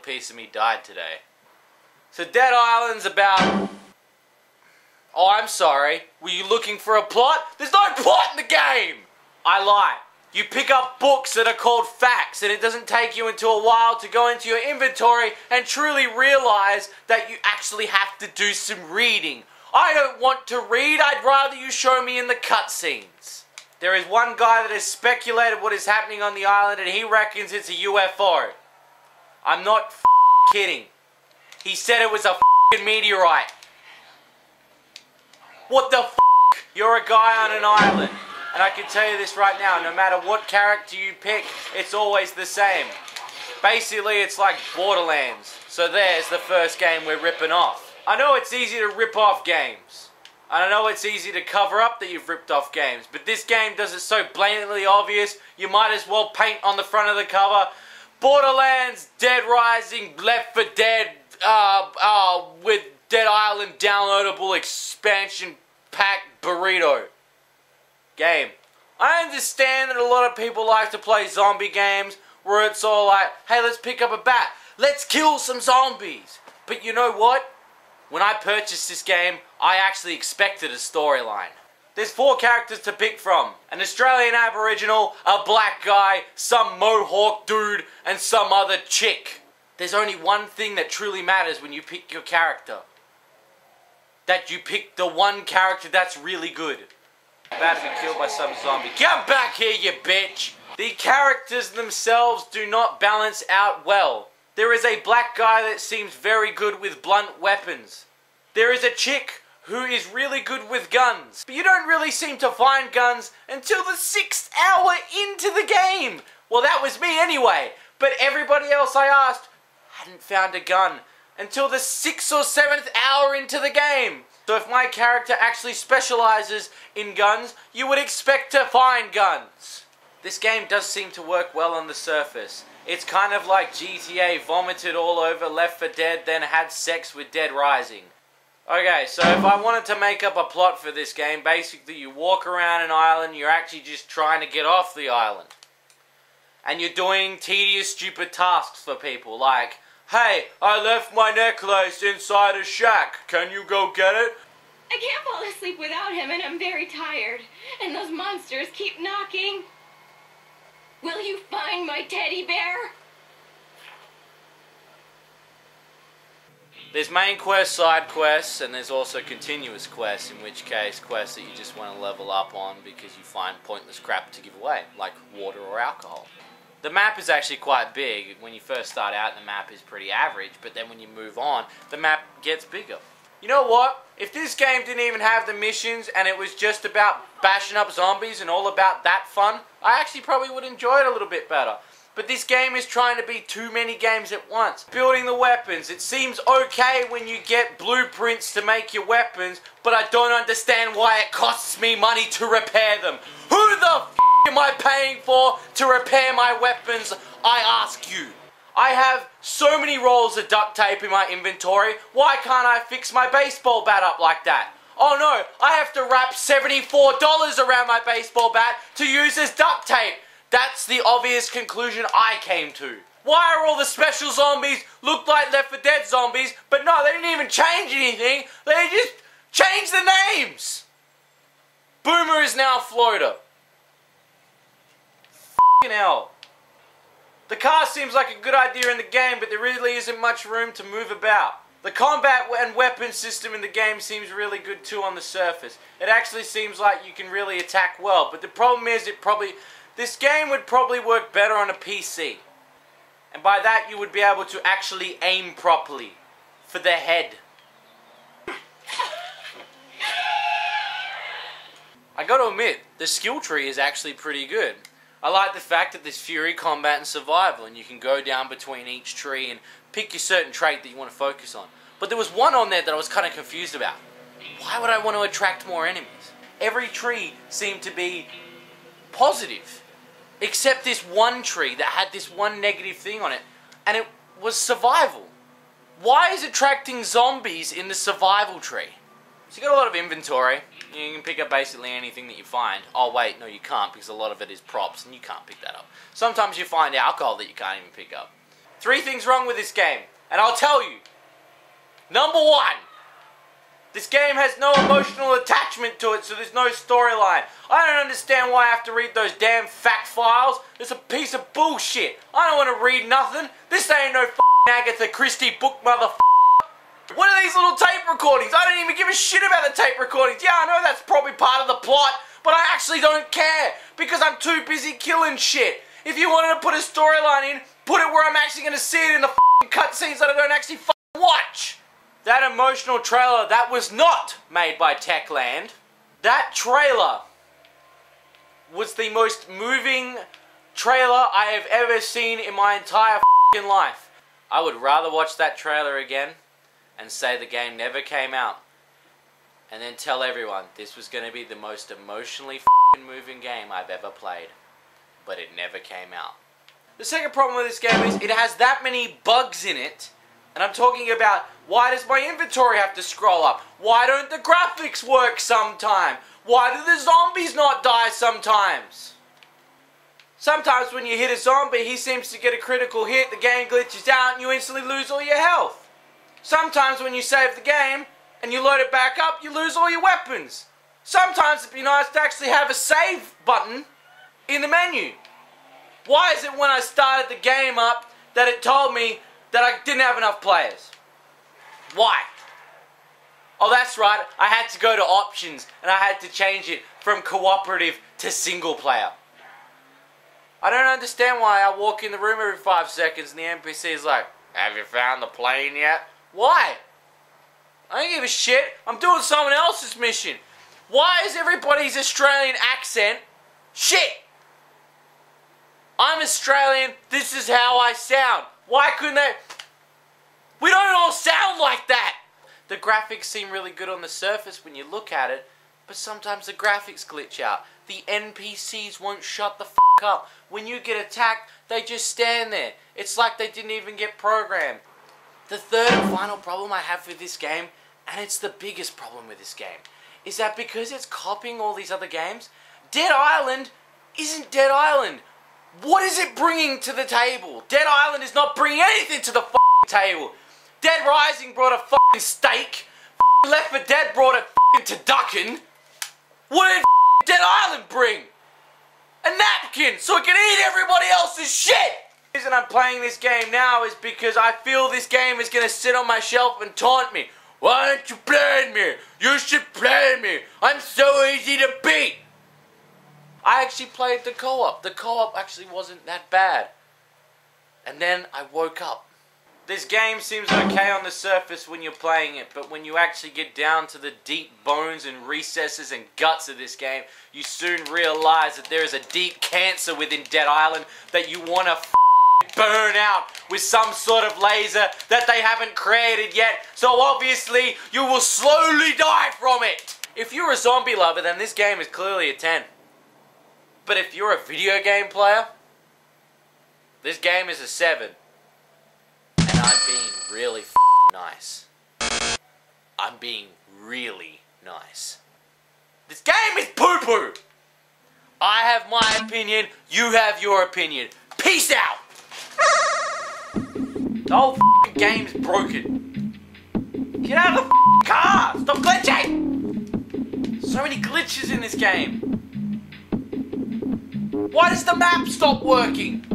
piece of me died today. So Dead Island's about... Oh, I'm sorry. Were you looking for a plot? There's no plot in the game! I lie. You pick up books that are called facts, and it doesn't take you until a while to go into your inventory and truly realize that you actually have to do some reading. I don't want to read, I'd rather you show me in the cutscenes. There is one guy that has speculated what is happening on the island, and he reckons it's a UFO. I'm not kidding. He said it was a meteorite. What the You're a guy on an island. And I can tell you this right now, no matter what character you pick, it's always the same. Basically, it's like Borderlands. So there's the first game we're ripping off. I know it's easy to rip off games. I know it's easy to cover up that you've ripped off games, but this game does it so blatantly obvious, you might as well paint on the front of the cover, Borderlands, Dead Rising, Left 4 Dead, with Dead Island downloadable expansion pack burrito game. I understand that a lot of people like to play zombie games where it's all like, hey, let's pick up a bat, let's kill some zombies. But you know what? When I purchased this game, I actually expected a storyline. There's 4 characters to pick from. An Australian Aboriginal, a black guy, some Mohawk dude, and some other chick. There's only one thing that truly matters when you pick your character. That you pick the one character that's really good. About to be killed by some zombie. Come back here, you bitch! The characters themselves do not balance out well. There is a black guy that seems very good with blunt weapons. There is a chick who is really good with guns. But you don't really seem to find guns until the 6th hour into the game. Well, that was me anyway. But everybody else I asked hadn't found a gun until the 6th or 7th hour into the game. So if my character actually specializes in guns, you would expect to find guns. This game does seem to work well on the surface. It's kind of like GTA vomited all over Left 4 Dead, then had sex with Dead Rising. Okay, so if I wanted to make up a plot for this game, basically you walk around an island, you're actually just trying to get off the island. And you're doing tedious, stupid tasks for people, like, hey, I left my necklace inside a shack, can you go get it? I can't fall asleep without him and I'm very tired. And those monsters keep knocking. Will you find my teddy bear? There's main quests, side quests, and there's also continuous quests, in which case quests that you just want to level up on because you find pointless crap to give away, like water or alcohol. The map is actually quite big. When you first start out, the map is pretty average, but then when you move on, the map gets bigger. You know what? If this game didn't even have the missions and it was just about bashing up zombies and all about that fun, I actually probably would enjoy it a little bit better. But this game is trying to be too many games at once. Building the weapons. It seems okay when you get blueprints to make your weapons, but I don't understand why it costs me money to repair them. Who the f*** am I paying for to repair my weapons, I ask you? I have so many rolls of duct tape in my inventory, why can't I fix my baseball bat up like that? Oh no, I have to wrap $74 around my baseball bat to use as duct tape. That's the obvious conclusion I came to. Why are all the special zombies look like Left 4 Dead zombies, but no, they didn't even change anything, they just changed the names. Boomer is now Floater. F***ing hell. The car seems like a good idea in the game, but there really isn't much room to move about. The combat and weapon system in the game seems really good too on the surface. It actually seems like you can really attack well, but the problem is this game would probably work better on a PC. And by that you would be able to actually aim properly for the head. I gotta admit, the skill tree is actually pretty good. I like the fact that there's Fury, Combat and Survival, and you can go down between each tree and pick your certain trait that you want to focus on. But there was one on there that I was kind of confused about. Why would I want to attract more enemies? Every tree seemed to be positive, except this one tree that had this one negative thing on it, and it was survival. Why is attracting zombies in the survival tree? So you got a lot of inventory. You can pick up basically anything that you find. Oh wait, no you can't, because a lot of it is props and you can't pick that up. Sometimes you find alcohol that you can't even pick up. 3 things wrong with this game, and I'll tell you. Number 1, this game has no emotional attachment to it, so there's no storyline. I don't understand why I have to read those damn fact files. It's a piece of bullshit. I don't want to read nothing. This ain't no f***ing Agatha Christie book, motherfucker. What are these little tape recordings? I don't even give a shit about the tape recordings. Yeah, I know that's probably part of the plot, but I actually don't care because I'm too busy killing shit. If you wanted to put a storyline in, put it where I'm actually going to see it in the f***ing cutscenes that I don't actually f***ing watch. That emotional trailer, that was not made by Techland. That trailer was the most moving trailer I have ever seen in my entire f***ing life. I would rather watch that trailer again and say the game never came out, and then tell everyone this was going to be the most emotionally f***ing moving game I've ever played, but it never came out. The second problem with this game is it has that many bugs in it, and I'm talking about why does my inventory have to scroll up? Why don't the graphics work sometime? Why do the zombies not die sometimes? Sometimes when you hit a zombie, he seems to get a critical hit, the game glitches out, and you instantly lose all your health. Sometimes when you save the game and you load it back up, you lose all your weapons. Sometimes it'd be nice to actually have a save button in the menu. Why is it when I started the game up that it told me that I didn't have enough players? Why? Oh, that's right, I had to go to options and I had to change it from cooperative to single player. I don't understand why I walk in the room every 5 seconds and the NPC is like, have you found the plane yet? Why? I don't give a shit. I'm doing someone else's mission. Why is everybody's Australian accent shit? I'm Australian. This is how I sound. Why couldn't they? We don't all sound like that. The graphics seem really good on the surface when you look at it, but sometimes the graphics glitch out. The NPCs won't shut the f*** up. When you get attacked, they just stand there. It's like they didn't even get programmed. The third and final problem I have with this game, and it's the biggest problem with this game, is that because it's copying all these other games, Dead Island isn't Dead Island. What is it bringing to the table? Dead Island is not bringing anything to the f***ing table. Dead Rising brought a f***ing steak. Left 4 Dead brought a f***ing turducken. What did Dead Island bring? A napkin so it can eat everybody else's shit! The reason I'm playing this game now is because I feel this game is going to sit on my shelf and taunt me. Why aren't you playing me? You should play me. I'm so easy to beat. I actually played the co-op. The co-op actually wasn't that bad. And then I woke up. This game seems okay on the surface when you're playing it, but when you actually get down to the deep bones and recesses and guts of this game, you soon realize that there is a deep cancer within Dead Island that you want to burn out with some sort of laser that they haven't created yet, so obviously you will slowly die from it. If you're a zombie lover, then this game is clearly a 10. But if you're a video game player, this game is a 7. And I'm being really nice. I'm being really nice. This game is poo-poo! I have my opinion, you have your opinion. Peace out! The whole game's broken. Get out of the car! Stop glitching! So many glitches in this game. Why does the map stop working?